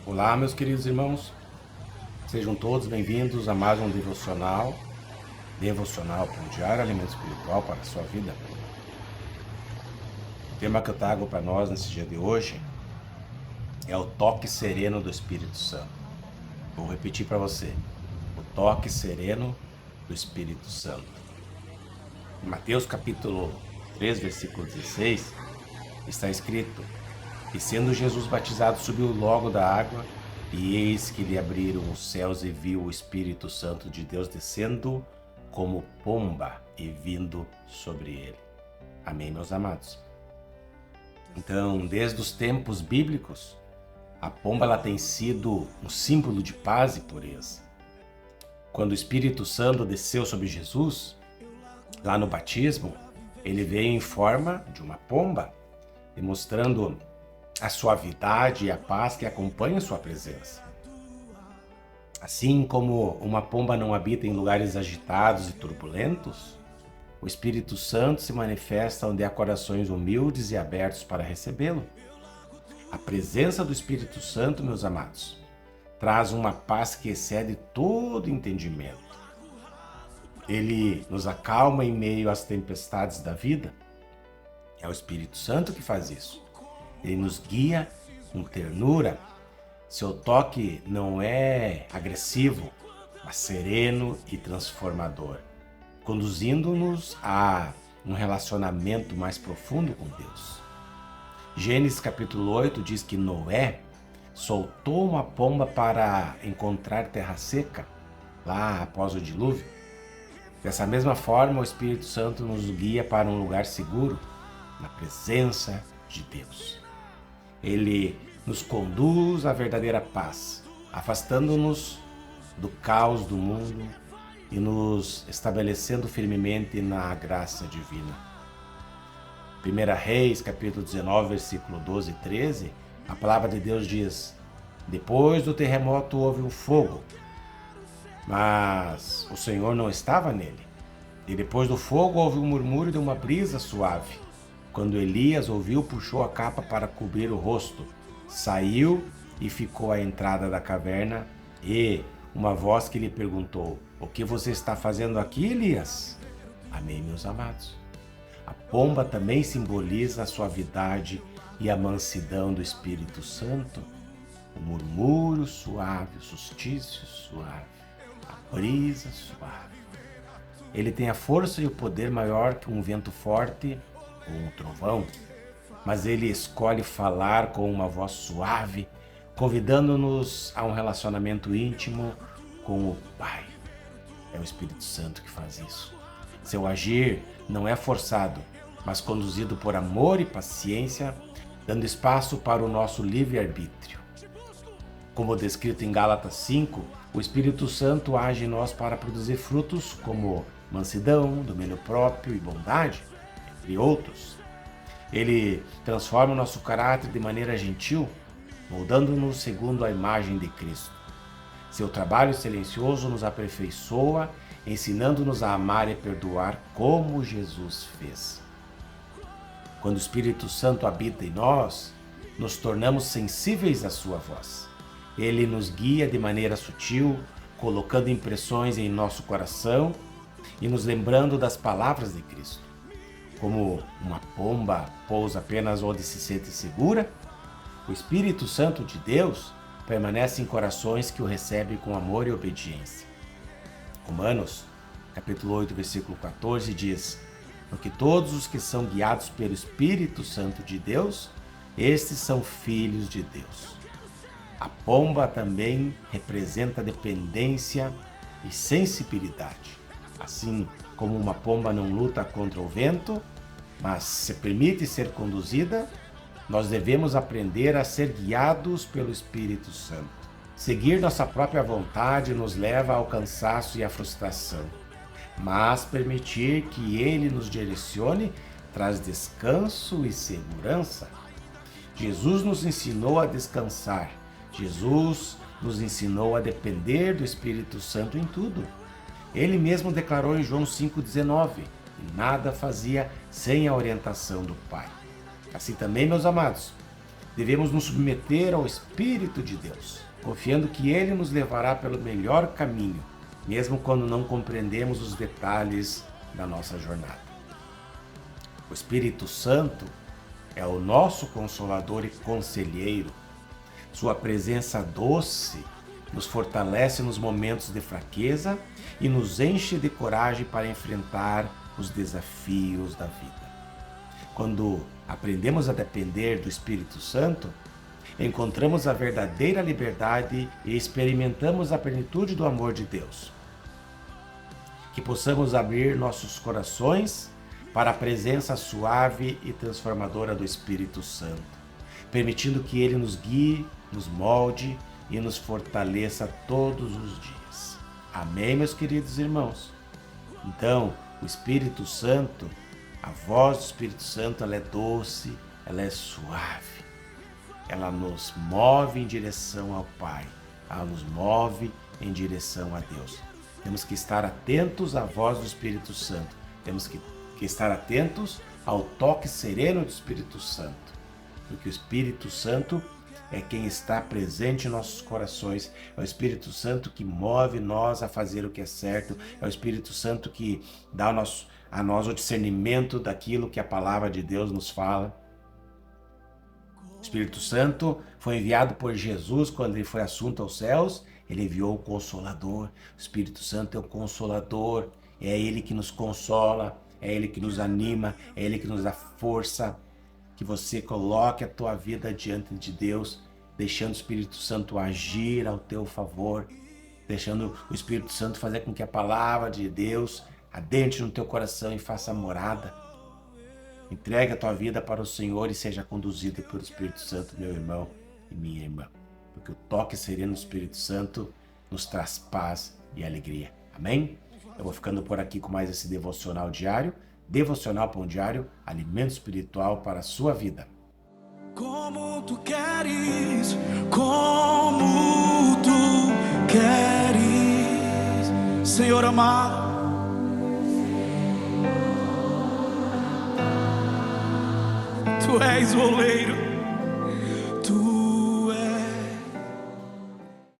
Olá, meus queridos irmãos, sejam todos bem-vindos a mais um devocional para um diário alimento espiritual para a sua vida. O tema que eu trago para nós nesse dia de hoje é o toque sereno do Espírito Santo. Vou repetir para você, o toque sereno do Espírito Santo. Em Mateus capítulo 3, versículo 16, está escrito: E sendo Jesus batizado, subiu logo da água, e eis que lhe abriram os céus e viu o Espírito Santo de Deus descendo como pomba e vindo sobre ele. Amém, meus amados? Então, desde os tempos bíblicos, a pomba ela tem sido um símbolo de paz e pureza. Quando o Espírito Santo desceu sobre Jesus, lá no batismo, ele veio em forma de uma pomba, demonstrando a suavidade e a paz que acompanha sua presença. Assim como uma pomba não habita em lugares agitados e turbulentos, o Espírito Santo se manifesta onde há corações humildes e abertos para recebê-lo. A presença do Espírito Santo, meus amados, traz uma paz que excede todo entendimento. Ele nos acalma em meio às tempestades da vida. É o Espírito Santo que faz isso. Ele nos guia com ternura. Seu toque não é agressivo, mas sereno e transformador, conduzindo-nos a um relacionamento mais profundo com Deus. Gênesis capítulo 8 diz que Noé soltou uma pomba para encontrar terra seca, lá após o dilúvio. Dessa mesma forma, o Espírito Santo nos guia para um lugar seguro, na presença de Deus. Ele nos conduz à verdadeira paz, afastando-nos do caos do mundo e nos estabelecendo firmemente na graça divina. 1 Reis, capítulo 19, versículo 12 e 13, a palavra de Deus diz: Depois do terremoto houve um fogo, mas o Senhor não estava nele. E depois do fogo houve um murmúrio de uma brisa suave. Quando Elias ouviu, puxou a capa para cobrir o rosto, saiu e ficou à entrada da caverna, e uma voz que lhe perguntou: O que você está fazendo aqui, Elias? Amém, meus amados. A pomba também simboliza a suavidade e a mansidão do Espírito Santo. O murmúrio suave, o sustício suave, a brisa suave. Ele tem a força e o poder maior que um vento forte ou um trovão, mas ele escolhe falar com uma voz suave, convidando-nos a um relacionamento íntimo com o Pai. É o Espírito Santo que faz isso. Seu agir não é forçado, mas conduzido por amor e paciência, dando espaço para o nosso livre-arbítrio. Como descrito em Gálatas 5, o Espírito Santo age em nós para produzir frutos como mansidão, domínio próprio e bondade, entre outros. Ele transforma o nosso caráter de maneira gentil, moldando-nos segundo a imagem de Cristo. Seu trabalho silencioso nos aperfeiçoa, ensinando-nos a amar e perdoar como Jesus fez. Quando o Espírito Santo habita em nós, nos tornamos sensíveis à sua voz. Ele nos guia de maneira sutil, colocando impressões em nosso coração e nos lembrando das palavras de Cristo. Como uma pomba pousa apenas onde se sente segura, o Espírito Santo de Deus permanece em corações que o recebem com amor e obediência. Romanos, capítulo 8, versículo 14 diz: Porque todos os que são guiados pelo Espírito Santo de Deus, estes são filhos de Deus. A pomba também representa dependência e sensibilidade. Assim como uma pomba não luta contra o vento, mas se permite ser conduzida, nós devemos aprender a ser guiados pelo Espírito Santo. Seguir nossa própria vontade nos leva ao cansaço e à frustração, mas permitir que Ele nos direcione traz descanso e segurança. Jesus nos ensinou a descansar. Jesus nos ensinou a depender do Espírito Santo em tudo. Ele mesmo declarou em João 5,19, que nada fazia sem a orientação do Pai. Assim também, meus amados, Devemos nos submeter ao Espírito de Deus, confiando que Ele nos levará pelo melhor caminho, mesmo quando não compreendemos os detalhes da nossa jornada. O Espírito Santo é o nosso Consolador e Conselheiro. Sua presença doce nos fortalece nos momentos de fraqueza e nos enche de coragem para enfrentar os desafios da vida. Quando aprendemos a depender do Espírito Santo, encontramos a verdadeira liberdade e experimentamos a plenitude do amor de Deus. Que possamos abrir nossos corações para a presença suave e transformadora do Espírito Santo, permitindo que Ele nos guie, nos molde e nos fortaleça todos os dias. Amém, meus queridos irmãos? Então, o Espírito Santo, a voz do Espírito Santo, ela é doce, ela é suave. Ela nos move em direção ao Pai, ela nos move em direção a Deus. Temos que estar atentos à voz do Espírito Santo, temos que estar atentos ao toque sereno do Espírito Santo, porque o Espírito Santo é quem está presente em nossos corações, é o Espírito Santo que move nós a fazer o que é certo, é o Espírito Santo que dá a nós o discernimento daquilo que a palavra de Deus nos fala. O Espírito Santo foi enviado por Jesus quando ele foi assunto aos céus, ele enviou o Consolador. O Espírito Santo é o Consolador, é ele que nos consola, é ele que nos anima, é ele que nos dá força. Que você coloque a tua vida diante de Deus, deixando o Espírito Santo agir ao teu favor, deixando o Espírito Santo fazer com que a palavra de Deus adentre no teu coração e faça morada. Entregue a tua vida para o Senhor e seja conduzido pelo Espírito Santo, meu irmão e minha irmã, porque o toque sereno do Espírito Santo nos traz paz e alegria. Amém? Eu vou ficando por aqui com mais esse devocional diário. Devocional Pão Diário, alimento espiritual para a sua vida. Como tu queres, como tu queres, Senhor amado. Tu és o oleiro,